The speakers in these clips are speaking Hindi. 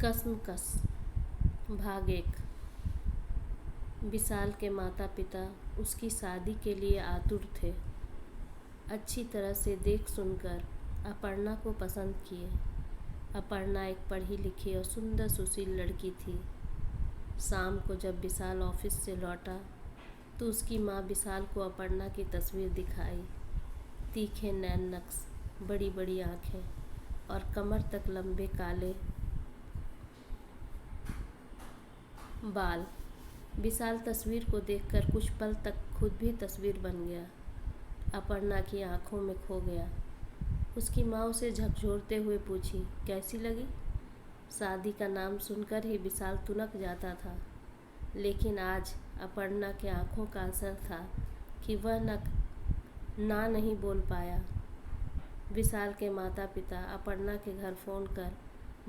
कसमकस भाग एक। विशाल के माता पिता उसकी शादी के लिए आतुर थे। अच्छी तरह से देख सुनकर अपर्णा को पसंद किए। अपर्णा एक पढ़ी लिखी और सुंदर सुशील लड़की थी। शाम को जब विशाल ऑफिस से लौटा तो उसकी माँ विशाल को अपर्णा की तस्वीर दिखाई। तीखे नैन नक्श, बड़ी बड़ी आँखें और कमर तक लंबे काले बाल। विशाल तस्वीर को देखकर कुछ पल तक खुद भी तस्वीर बन गया। अपर्णा की आंखों में खो गया। उसकी माँ उसे झकझोरते हुए पूछी, कैसी लगी? शादी का नाम सुनकर ही विशाल तुनक जाता था, लेकिन आज अपर्णा के आंखों का असर था कि वह ना नहीं बोल पाया। विशाल के माता पिता अपर्णा के घर फ़ोन कर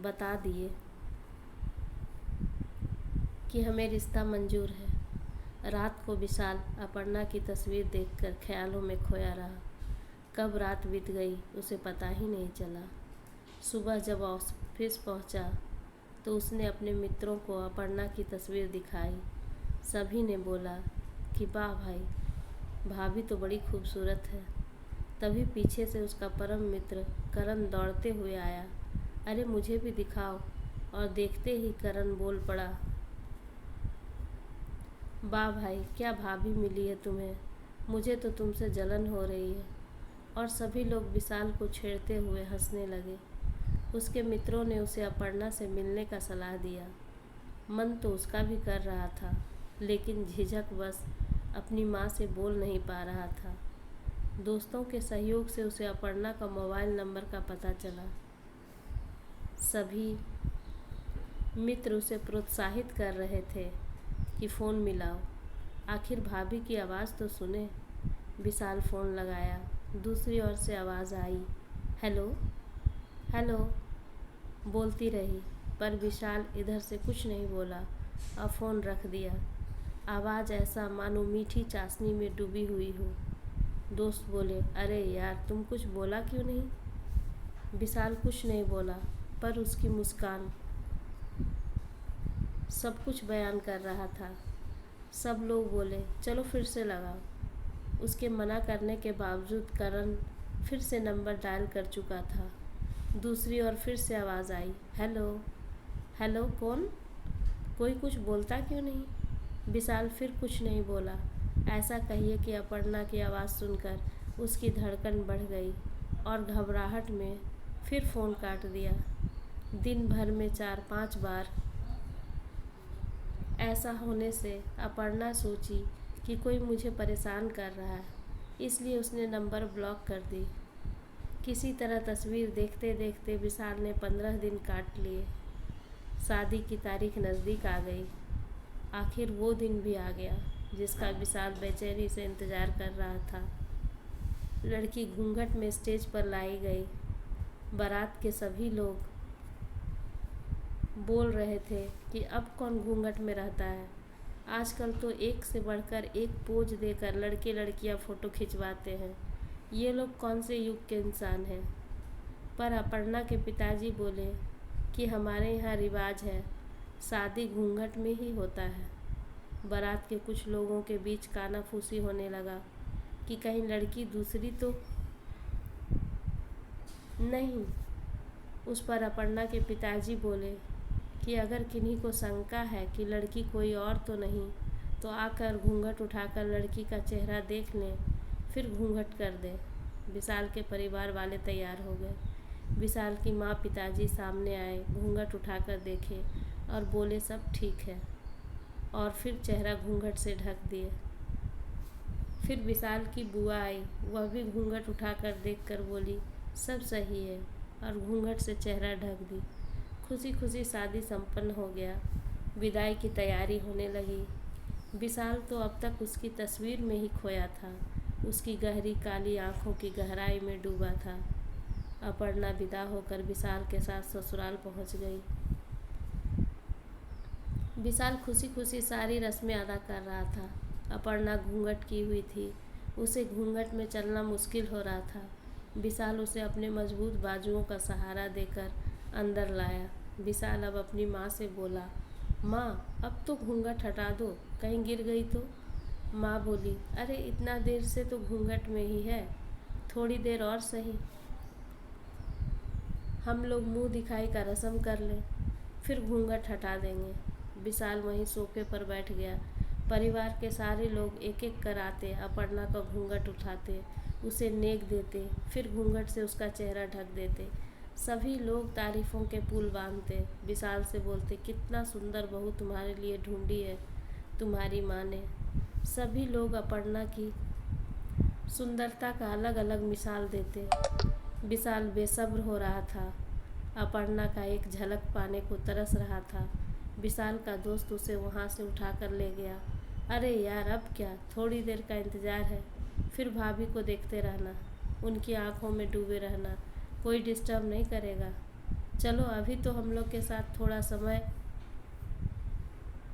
बता दिए कि हमें रिश्ता मंजूर है। रात को विशाल अपर्णा की तस्वीर देखकर ख्यालों में खोया रहा। कब रात बीत गई उसे पता ही नहीं चला। सुबह जब ऑफिस पहुंचा तो उसने अपने मित्रों को अपर्णा की तस्वीर दिखाई। सभी ने बोला कि वाह भाई, भाभी तो बड़ी खूबसूरत है। तभी पीछे से उसका परम मित्र करण दौड़ते हुए आया। अरे मुझे भी दिखाओ। और देखते ही करण बोल पड़ा, वाह भाई, क्या भाभी मिली है तुम्हें, मुझे तो तुमसे जलन हो रही है। और सभी लोग विशाल को छेड़ते हुए हंसने लगे। उसके मित्रों ने उसे अपर्णा से मिलने का सलाह दिया। मन तो उसका भी कर रहा था, लेकिन झिझक बस अपनी माँ से बोल नहीं पा रहा था। दोस्तों के सहयोग से उसे अपर्णा का मोबाइल नंबर का पता चला। सभी मित्र उसे प्रोत्साहित कर रहे थे कि फ़ोन मिलाओ, आखिर भाभी की आवाज़ तो सुने। विशाल फ़ोन लगाया। दूसरी ओर से आवाज़ आई, हेलो हेलो बोलती रही, पर विशाल इधर से कुछ नहीं बोला और फ़ोन रख दिया। आवाज़ ऐसा मानो मीठी चाशनी में डूबी हुई हो। दोस्त बोले, अरे यार तुम कुछ बोला क्यों नहीं? विशाल कुछ नहीं बोला, पर उसकी मुस्कान सब कुछ बयान कर रहा था। सब लोग बोले, चलो फिर से लगाओ। उसके मना करने के बावजूद करण फिर से नंबर डायल कर चुका था। दूसरी ओर फिर से आवाज़ आई, हेलो हेलो कौन? कोई कुछ बोलता क्यों नहीं? विशाल फिर कुछ नहीं बोला। ऐसा कहिए कि अपर्णा की आवाज़ सुनकर उसकी धड़कन बढ़ गई और घबराहट में फिर फ़ोन काट दिया। दिन भर में 4-5 बार ऐसा होने से अपर्णा सोची कि कोई मुझे परेशान कर रहा है, इसलिए उसने नंबर ब्लॉक कर दी। किसी तरह तस्वीर देखते देखते विशाल ने 15 दिन काट लिए। शादी की तारीख नज़दीक आ गई। आखिर वो दिन भी आ गया जिसका विशाल बेचैनी से इंतज़ार कर रहा था। लड़की घूंघट में स्टेज पर लाई गई। बारात के सभी लोग बोल रहे थे कि अब कौन घूंघट में रहता है। आजकल तो एक से बढ़कर एक पोज देकर लड़के लड़कियां फ़ोटो खिंचवाते हैं। ये लोग कौन से युग के इंसान हैं? पर अपर्णा के पिताजी बोले कि हमारे यहाँ रिवाज है, शादी घूंघट में ही होता है। बारात के कुछ लोगों के बीच कानाफूसी होने लगा कि कहीं लड़की दूसरी तो नहीं। उस पर अपर्णा के पिताजी बोले कि अगर किन्हीं को शंका है कि लड़की कोई और तो नहीं, तो आकर घूंघट उठाकर लड़की का चेहरा देख लें, फिर घूंघट कर दें। विशाल के परिवार वाले तैयार हो गए। विशाल की माँ पिताजी सामने आए, घूंघट उठाकर देखे और बोले सब ठीक है, और फिर चेहरा घूंघट से ढक दिए। फिर विशाल की बुआ आई, वह भी घूंघट उठाकर देखकर बोली सब सही है, और घूंघट से चेहरा ढक दी। खुशी खुशी शादी संपन्न हो गया। विदाई की तैयारी होने लगी। विशाल तो अब तक उसकी तस्वीर में ही खोया था, उसकी गहरी काली आंखों की गहराई में डूबा था। अपर्णा विदा होकर विशाल के साथ ससुराल पहुंच गई। विशाल खुशी खुशी सारी रस्में अदा कर रहा था। अपर्णा घूंघट की हुई थी, उसे घूंघट में चलना मुश्किल हो रहा था। विशाल उसे अपने मजबूत बाजुओं का सहारा देकर अंदर लाया। विशाल अब अपनी माँ से बोला, माँ अब तो घूंघट हटा दो, कहीं गिर गई तो। माँ बोली, अरे इतना देर से तो घूंघट में ही है, थोड़ी देर और सही, हम लोग मुंह दिखाई का रस्म कर लें, फिर घूंघट हटा देंगे। विशाल वहीं सोफे पर बैठ गया। परिवार के सारे लोग एक एक कर आते, अपर्णा का घूंघट उठाते, उसे नेक देते, फिर घूंघट से उसका चेहरा ढक देते। सभी लोग तारीफों के पुल बांधते, विशाल से बोलते, कितना सुंदर बहू तुम्हारे लिए ढूंढी है तुम्हारी माँ ने। सभी लोग अपर्णा की सुंदरता का अलग अलग मिसाल देते। विशाल बेसब्र हो रहा था, अपर्णा का एक झलक पाने को तरस रहा था। विशाल का दोस्त उसे वहाँ से उठाकर ले गया। अरे यार अब क्या, थोड़ी देर का इंतज़ार है, फिर भाभी को देखते रहना, उनकी आंखों में डूबे रहना, कोई डिस्टर्ब नहीं करेगा। चलो अभी तो हम लोग के साथ थोड़ा समय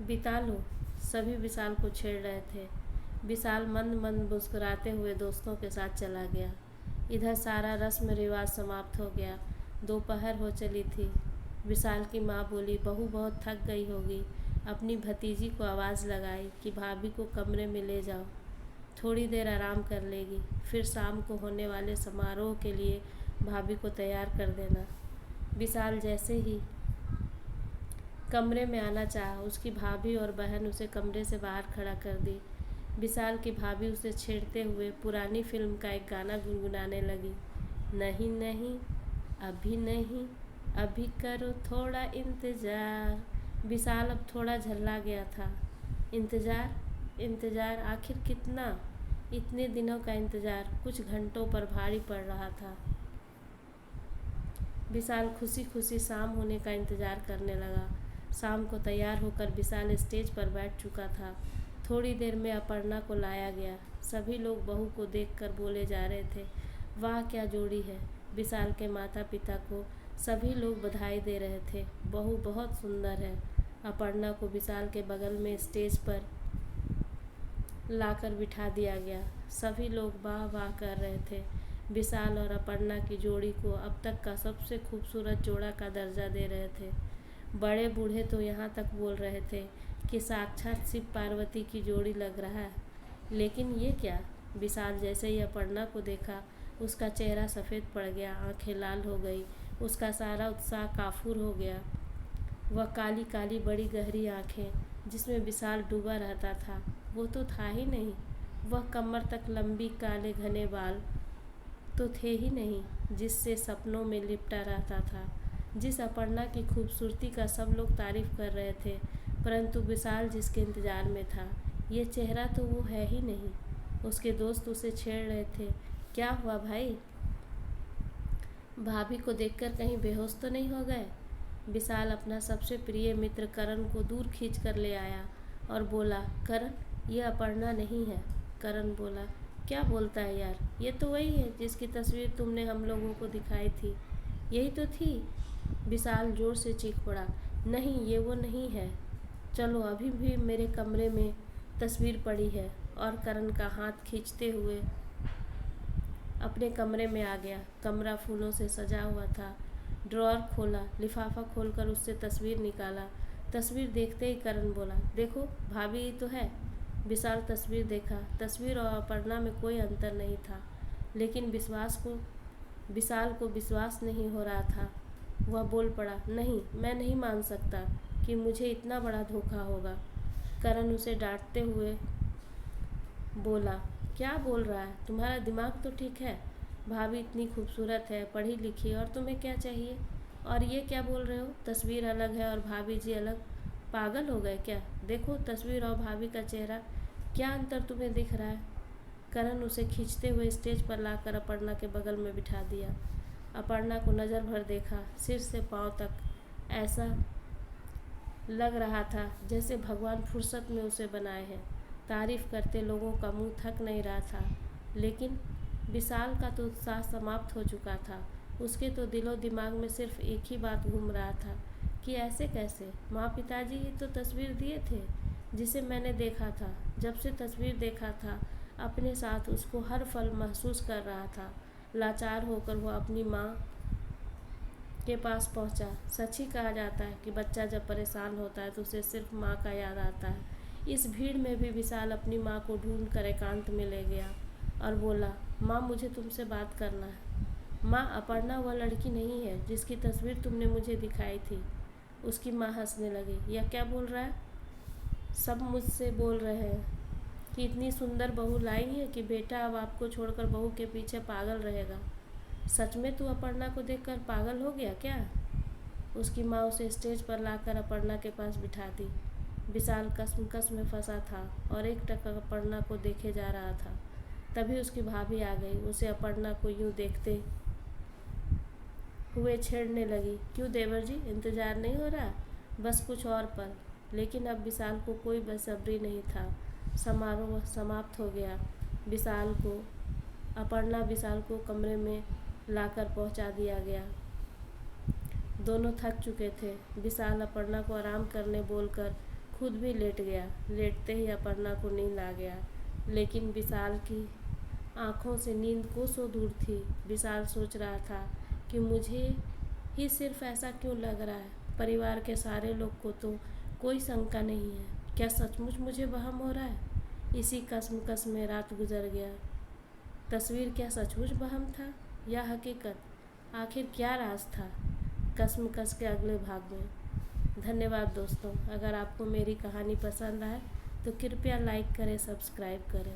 बिता लो। सभी विशाल को छेड़ रहे थे। विशाल मंद मंद मुस्कुराते हुए दोस्तों के साथ चला गया। इधर सारा रस्म रिवाज समाप्त हो गया। दोपहर हो चली थी। विशाल की माँ बोली, बहू बहुत थक गई होगी। अपनी भतीजी को आवाज़ लगाई कि भाभी को कमरे में ले जाओ, थोड़ी देर आराम कर लेगी, फिर शाम को होने वाले समारोह के लिए भाभी को तैयार कर देना। विशाल जैसे ही कमरे में आना चाहा, उसकी भाभी और बहन उसे कमरे से बाहर खड़ा कर दी। विशाल की भाभी उसे छेड़ते हुए पुरानी फिल्म का एक गाना गुनगुनाने लगी। नहीं नहीं अभी नहीं, अभी करो थोड़ा इंतज़ार। विशाल अब थोड़ा झल्ला गया था। इंतज़ार इंतज़ार आखिर कितना? इतने दिनों का इंतज़ार कुछ घंटों पर भारी पड़ रहा था। विशाल खुशी खुशी शाम होने का इंतज़ार करने लगा। शाम को तैयार होकर विशाल स्टेज पर बैठ चुका था। थोड़ी देर में अपर्णा को लाया गया। सभी लोग बहू को देखकर बोले जा रहे थे, वाह क्या जोड़ी है। विशाल के माता पिता को सभी लोग बधाई दे रहे थे, बहू बहुत सुंदर है। अपर्णा को विशाल के बगल में स्टेज पर लाकर बिठा दिया गया। सभी लोग वाह वाह कर रहे थे। विशाल और अपर्णा की जोड़ी को अब तक का सबसे खूबसूरत जोड़ा का दर्जा दे रहे थे। बड़े बूढ़े तो यहाँ तक बोल रहे थे कि साक्षात शिव पार्वती की जोड़ी लग रहा है। लेकिन ये क्या? विशाल जैसे ही अपर्णा को देखा, उसका चेहरा सफ़ेद पड़ गया, आंखें लाल हो गई, उसका सारा उत्साह काफूर हो गया। वह काली काली बड़ी गहरी आंखें जिसमें विशाल डूबा रहता था, वो तो था ही नहीं। वह कमर तक लंबी काले घने बाल तो थे ही नहीं जिससे सपनों में लिपटा रहता था। जिस अपर्णा की खूबसूरती का सब लोग तारीफ कर रहे थे, परंतु विशाल जिसके इंतज़ार में था, ये चेहरा तो वो है ही नहीं। उसके दोस्त उसे छेड़ रहे थे, क्या हुआ भाई, भाभी को देखकर कहीं बेहोश तो नहीं हो गए। विशाल अपना सबसे प्रिय मित्र करण को दूर खींच कर ले आया और बोला, करण ये अपर्णा नहीं है। करण बोला, क्या बोलता है यार, ये तो वही है जिसकी तस्वीर तुमने हम लोगों को दिखाई थी। यही तो थी। विशाल जोर से चीख पड़ा, नहीं ये वो नहीं है, चलो अभी भी मेरे कमरे में तस्वीर पड़ी है। और करण का हाथ खींचते हुए अपने कमरे में आ गया। कमरा फूलों से सजा हुआ था। ड्रॉअर खोला, लिफाफा खोलकर उससे तस्वीर निकाला। तस्वीर देखते ही करण बोला, देखो भाभी ही तो है। विशाल तस्वीर देखा। तस्वीर और अपर्णा में कोई अंतर नहीं था, लेकिन विशाल को विश्वास नहीं हो रहा था। वह बोल पड़ा, नहीं मैं नहीं मान सकता कि मुझे इतना बड़ा धोखा होगा। करण उसे डांटते हुए बोला, क्या बोल रहा है, तुम्हारा दिमाग तो ठीक है। भाभी इतनी खूबसूरत है, पढ़ी लिखी, और तुम्हें क्या चाहिए। और ये क्या बोल रहे हो, तस्वीर अलग है और भाभी जी अलग, पागल हो गए क्या। देखो तस्वीर और भाभी का चेहरा, क्या अंतर तुम्हें दिख रहा है। करण उसे खींचते हुए स्टेज पर लाकर अपर्णा के बगल में बिठा दिया। अपर्णा को नज़र भर देखा, सिर से पांव तक ऐसा लग रहा था जैसे भगवान फुर्सत में उसे बनाए हैं। तारीफ करते लोगों का मुंह थक नहीं रहा था, लेकिन विशाल का तो उत्साह समाप्त हो चुका था। उसके तो दिलो दिमाग में सिर्फ एक ही बात घूम रहा था कि ऐसे कैसे, माँ पिताजी ही तो तस्वीर दिए थे जिसे मैंने देखा था। जब से तस्वीर देखा था, अपने साथ उसको हर पल महसूस कर रहा था। लाचार होकर वह अपनी माँ के पास पहुंचा। सच ही कहा जाता है कि बच्चा जब परेशान होता है तो उसे सिर्फ माँ का याद आता है। इस भीड़ में भी विशाल अपनी माँ को ढूंढ कर एकांत में ले गया और बोला, माँ मुझे तुमसे बात करना है। माँ, अपर्णा वह लड़की नहीं है जिसकी तस्वीर तुमने मुझे दिखाई थी। उसकी माँ हंसने लगी। यह क्या बोल रहा है? सब मुझसे बोल रहे हैं कि इतनी सुंदर बहू लाई है कि बेटा अब आपको छोड़कर बहू के पीछे पागल रहेगा। सच में तू अपर्णा को देखकर पागल हो गया क्या? उसकी माँ उसे स्टेज पर लाकर अपर्णा के पास बिठा दी। विशाल कसमकस में फंसा था और एक टक अपर्णा को देखे जा रहा था। तभी उसकी भाभी आ गई। उसे अपर्णा को यूं देखते हुए छेड़ने लगी। क्यों देवर जी, इंतज़ार नहीं हो रहा? बस कुछ और पल। लेकिन अब विशाल को कोई बेसब्री नहीं था। समारोह समाप्त हो गया। विशाल को कमरे में लाकर पहुंचा दिया गया। दोनों थक चुके थे। विशाल अपर्णा को आराम करने बोलकर खुद भी लेट गया। लेटते ही अपर्णा को नींद आ गया, लेकिन विशाल की आंखों से नींद कोसों दूर थी। विशाल सोच रहा था कि मुझे ही सिर्फ ऐसा क्यों लग रहा है। परिवार के सारे लोग को तो कोई शंका नहीं है। क्या सचमुच मुझे वहम हो रहा है? इसी कसमकस में रात गुजर गया। तस्वीर क्या सचमुच वहम था या हकीकत? आखिर क्या राज था कसमकस के अगले भाग में? धन्यवाद दोस्तों। अगर आपको मेरी कहानी पसंद आए तो कृपया लाइक करें, सब्सक्राइब करें।